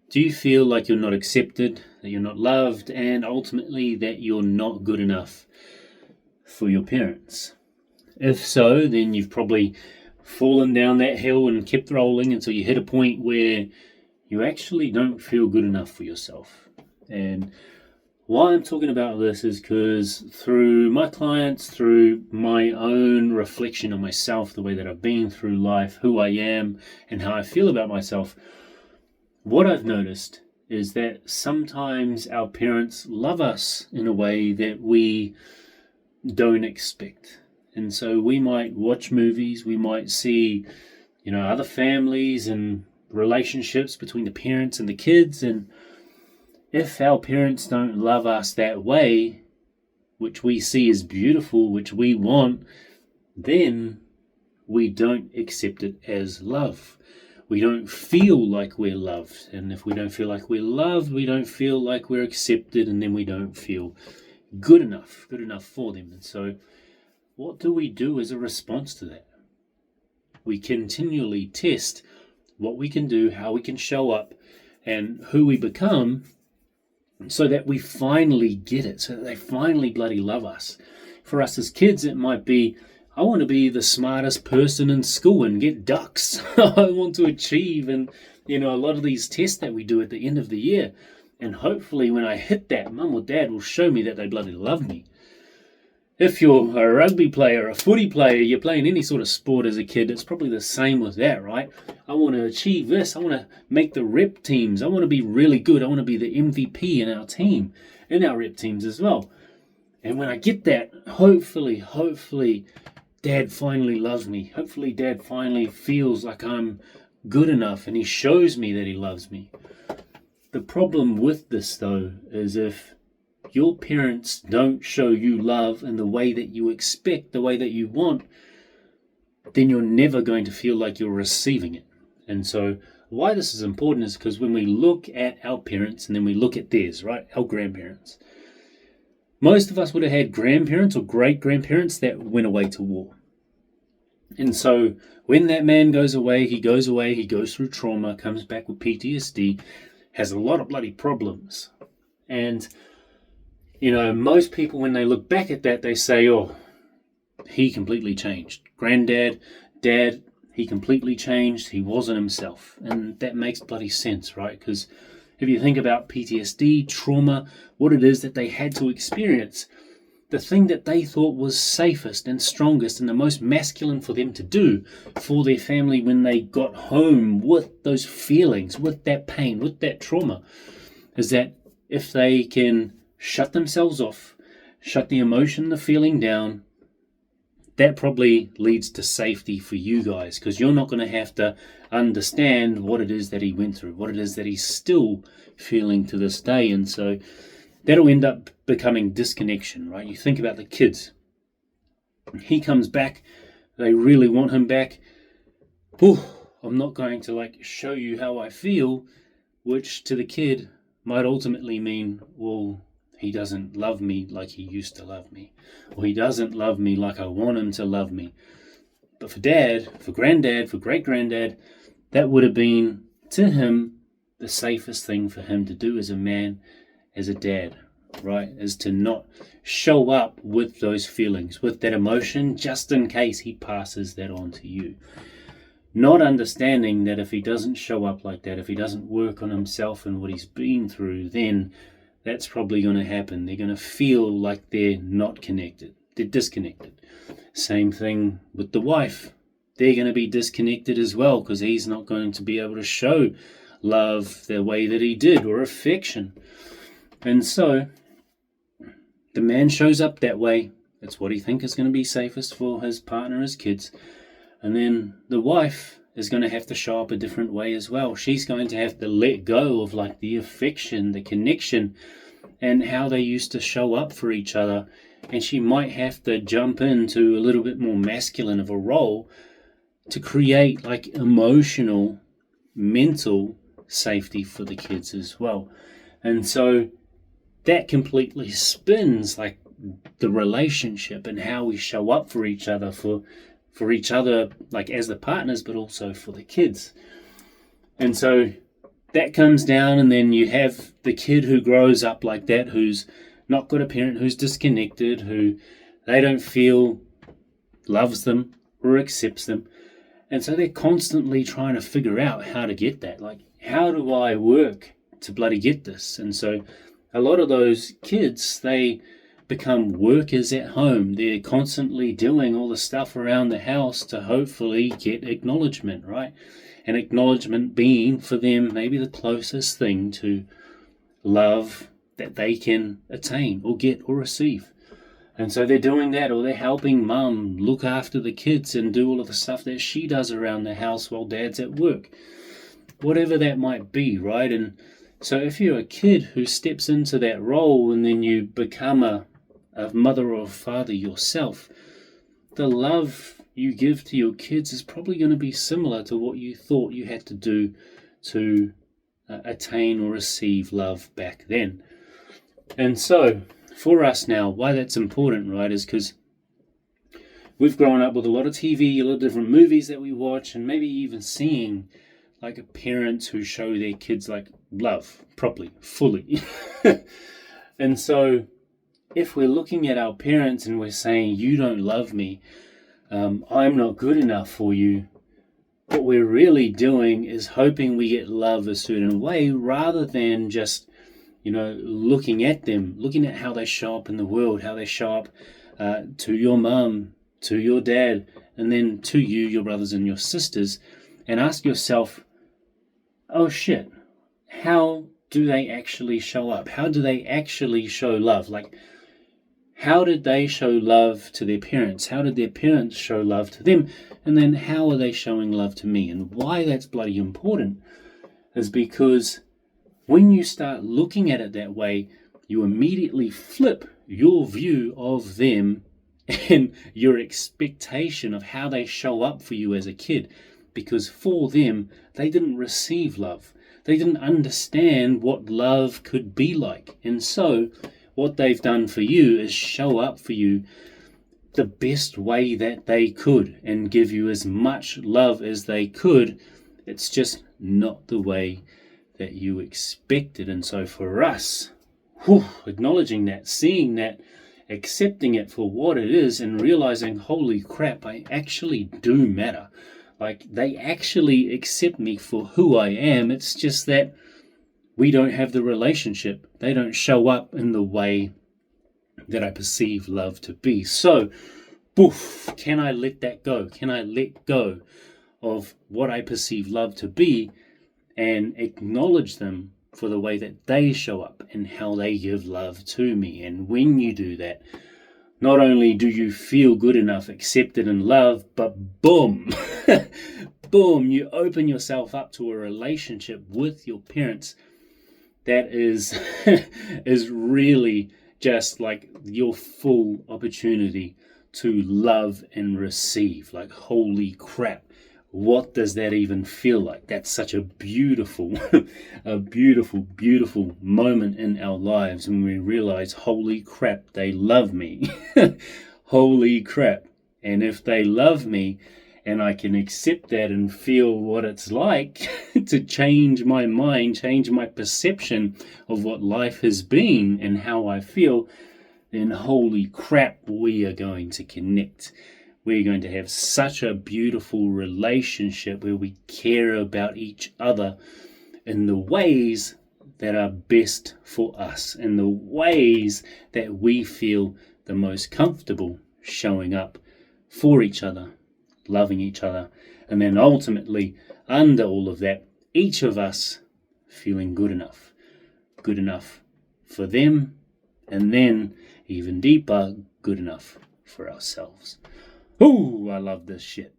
Do you feel like you're not accepted, that you're not loved, and ultimately that you're not good enough for your parents? If so, then you've probably fallen down that hill and kept rolling until you hit a point where you actually don't feel good enough for yourself. And why I'm talking about this is because through my clients, through my own reflection on myself, the way that I've been through life, who I am, and how I feel about myself, what I've noticed is that sometimes our parents love us in a way that we don't expect. And so we might watch movies, we might see, other families and relationships between the parents and the kids. And if our parents don't love us that way, which we see as beautiful, which we want, then we don't accept it as love. We don't feel like we're loved. And if we don't feel like we're loved, we don't feel like we're accepted, and then we don't feel good enough for them. And so what do we do as a response to that? We continually test what we can do, how we can show up, and who we become, so that we finally get it, so that they finally bloody love us. For us as kids, it might be, I want to be the smartest person in school and get ducks. I want to achieve, and a lot of these tests that we do at the end of the year. And hopefully when I hit that, mum or dad will show me that they bloody love me. If you're a rugby player, a footy player, you're playing any sort of sport as a kid, it's probably the same with that, right? I want to achieve this. I want to make the rep teams. I want to be really good. I want to be the MVP in our team, in our rep teams as well. And when I get that, hopefully, Dad finally loves me. Hopefully, Dad finally feels like I'm good enough and he shows me that he loves me. The problem with this, though, is if your parents don't show you love in the way that you expect, the way that you want, then you're never going to feel like you're receiving it. And so why this is important is because when we look at our parents and then we look at theirs, right, our grandparents, most of us would have had grandparents or great-grandparents that went away to war. And so when that man goes away, he goes through trauma, comes back with PTSD, has a lot of bloody problems. And most people, when they look back at that, they say, oh, he completely changed. Granddad, dad, he completely changed. He wasn't himself. And that makes bloody sense, right? Because if you think about PTSD, trauma, what it is that they had to experience, the thing that they thought was safest and strongest and the most masculine for them to do for their family when they got home with those feelings, with that pain, with that trauma, is that if they can shut themselves off, shut the emotion, the feeling down, that probably leads to safety for you guys, because you're not going to have to understand what it is that he went through, what it is that he's still feeling to this day. And so that'll end up becoming disconnection, right? You think about the kids. He comes back, they really want him back. I'm not going to show you how I feel, which to the kid might ultimately mean, well, he doesn't love me like he used to love me, or he doesn't love me like I want him to love me. But for dad, for granddad, for great-granddad, that would have been, to him, the safest thing for him to do as a man, as a dad, right? Is to not show up with those feelings, with that emotion, just in case he passes that on to you. Not understanding that if he doesn't show up like that, if he doesn't work on himself and what he's been through, then that's probably going to happen. They're going to feel like they're not connected. They're disconnected. Same thing with the wife. They're going to be disconnected as well, because he's not going to be able to show love the way that he did, or affection. And so the man shows up that way. It's what he thinks is going to be safest for his partner, his kids. And then the wife is going to have to show up a different way as well. She's going to have to let go of the affection, the connection, and how they used to show up for each other. And she might have to jump into a little bit more masculine of a role to create emotional, mental safety for the kids as well. And so that completely spins the relationship and how we show up for each other, for each other as the partners, but also for the kids. And so that comes down, and then you have the kid who grows up like that, who's not got a parent, who's disconnected, who they don't feel loves them or accepts them. And so they're constantly trying to figure out how to get that. Like, how do I work to bloody get this? And so a lot of those kids, they become workers at home. They're constantly doing all the stuff around the house to hopefully get acknowledgement, right? And acknowledgement being for them maybe the closest thing to love that they can attain or get or receive. And so they're doing that, or they're helping mum look after the kids and do all of the stuff that she does around the house while dad's at work. Whatever that might be, right? And so if you're a kid who steps into that role and then you become a mother or a father yourself, the love you give to your kids is probably going to be similar to what you thought you had to do to attain or receive love back then. And so for us now, why that's important, right, is because we've grown up with a lot of TV, a lot of different movies that we watch, and maybe even seeing like parents who show their kids like love properly, fully. And so if we're looking at our parents and we're saying, you don't love me, I'm not good enough for you, what we're really doing is hoping we get love a certain way rather than just, looking at them, looking at how they show up in the world, how they show up to your mum, to your dad, and then to you, your brothers and your sisters, and ask yourself, oh shit, how do they actually show up? How do they actually show love? Like, how did they show love to their parents? How did their parents show love to them? And then how are they showing love to me? And why that's bloody important is because when you start looking at it that way, you immediately flip your view of them and your expectation of how they show up for you as a kid. Because for them, they didn't receive love. They didn't understand what love could be like. And so what they've done for you is show up for you the best way that they could and give you as much love as they could. It's just not the way that you expected. And so for us, acknowledging that, seeing that, accepting it for what it is, and realizing, holy crap, I actually do matter. Like, they actually accept me for who I am. It's just that we don't have the relationship. They don't show up in the way that I perceive love to be. So, can I let that go? Can I let go of what I perceive love to be and acknowledge them for the way that they show up and how they give love to me? And when you do that, not only do you feel good enough, accepted and loved, but boom, you open yourself up to a relationship with your parents that is is really just like your full opportunity to love and receive. Like, holy crap, what does that even feel like? That's such a beautiful, beautiful moment in our lives when we realize, holy crap, they love me. Holy crap. And if they love me and I can accept that and feel what it's like to change my mind, change my perception of what life has been and how I feel, then holy crap, we are going to connect. We're going to have such a beautiful relationship where we care about each other in the ways that are best for us, in the ways that we feel the most comfortable showing up for each other, loving each other, and then ultimately, under all of that, each of us feeling good enough for them, and then even deeper, good enough for ourselves. Ooh, I love this shit.